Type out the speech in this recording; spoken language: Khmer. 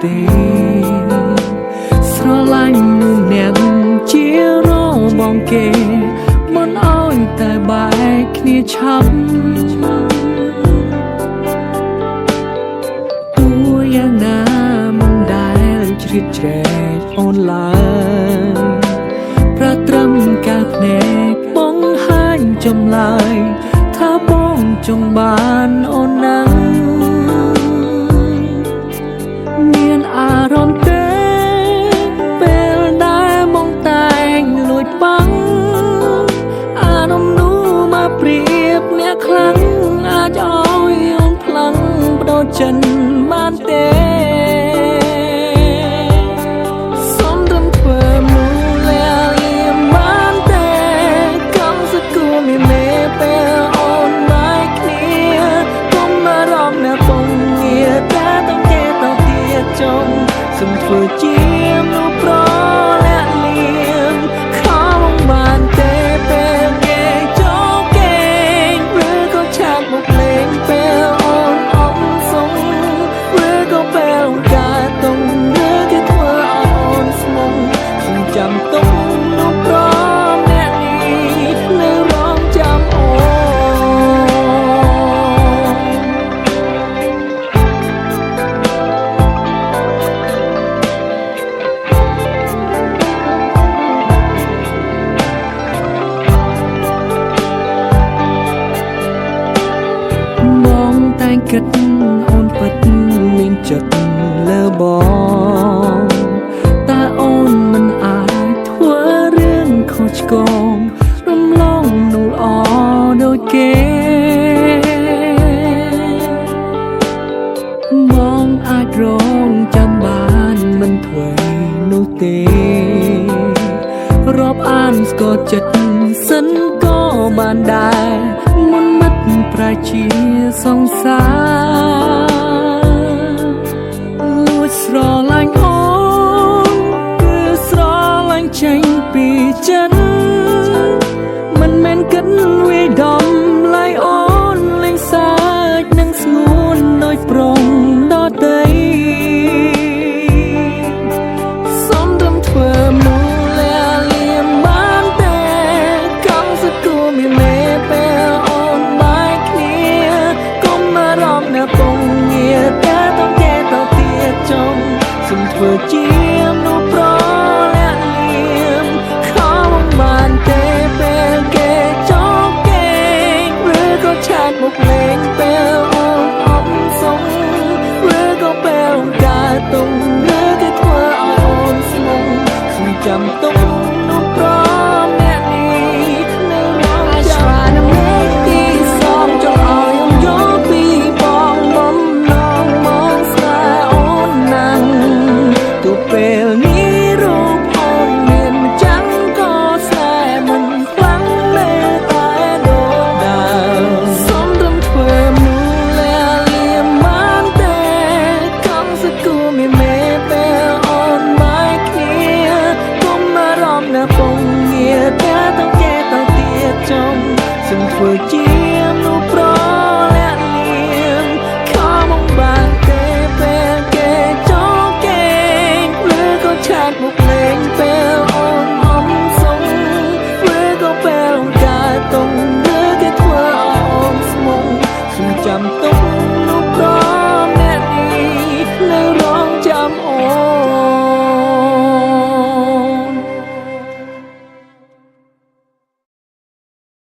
ទេស្រឡាញ់នោះអ្នកជារបងគេមិនអោយតែបែកគ្នាឆាប់ទោះយ៉ាងណាមិនដែលជ្រៀតជ្រែកអូនឡើយប្រត្រឹមកាភ្នែកបង្ហាញចម្លើយថាបងចង់បានអូនណាស់មានអារម្មណ៍ទេពេលដែលមកតែងលួចបាំងអារម្មណ៍នោះមកព្រៀបអ្នកខ្លាំងអាចឲ្យអូនផ្លាំងបដូរចិនបានទេសុំត្រឹមធ្វើមូលលៀមបានទេកំសគួរមានមេពេលអូនមកគ្នាកុំមករំនៅពងងារតែต้องគេទៅទៀតចុងសុំធ្វើជាមនុស្សប្រលាក់លៀមខំបានទេពេលគេចូលគេឬក៏ឆាប់មកលេងពេលអូនអមសុំឬក៏ពេលការតុងឬគេធ្វើឲ្យអូនស្មុំសុំចាំទុំនោះប្រអ្នកនេះនៅរងចាំអូនបងតែងគិតអូនពិតមានចិត្តលើបងតែអូនមិនអាចធ្វើរឿងខុសឆ្គងរំលងនោះល្អដូចគេបងអាចរងចាំបានមិនធ្វើនោះទេរាប់អានស្គាល់ចិត្តសិនក៏បានដែរមុនមិត្តប្រាជាសង្សារលួចស្រឡាញ់អូនគឺស្រឡាញ់ចេញពីចិត្តមិនមែនគិតវាយដំឡៃអូនលេងសើចនឹងស្ងួនដោយប្រងដតីសុំត្រឹមធ្វើមូលលៀមបានទេកំសគួរមានមេពេលអូនមកគ្នាកុំមករំនៅពងងារតែต้องគេទៅទៀតចុងសុំធ្វើជាមនុស្សប្រលាក់លៀមខំបានទេពេលគេចូលគេឬក៏ឆាតមកលេងពេលអូនអមសុំឬក៏ពេលការតុងឬគេធ្វើឲ្យអូនស្មុំសុំចាំទុំនោះប្រអ្នកនេះនៅរងចាំ I try to make this song ចង់ឲ្យអូនយល់ពីបងបំណងមកស្នេហ៍អូនណាស់ទោះពេលនេះរូបអូនមានម្ចាំងក៏ស្នេហ៍មិនខ្លាំងមេតែដូចដើមសុំត្រឹមធ្វើមូលលៀមបានទេកំសគួរមានមេពេលអូនមកគ្នាកុំមករំនៅពងងារតែต้องគេទៅទៀតចុងសុំធ្វើជា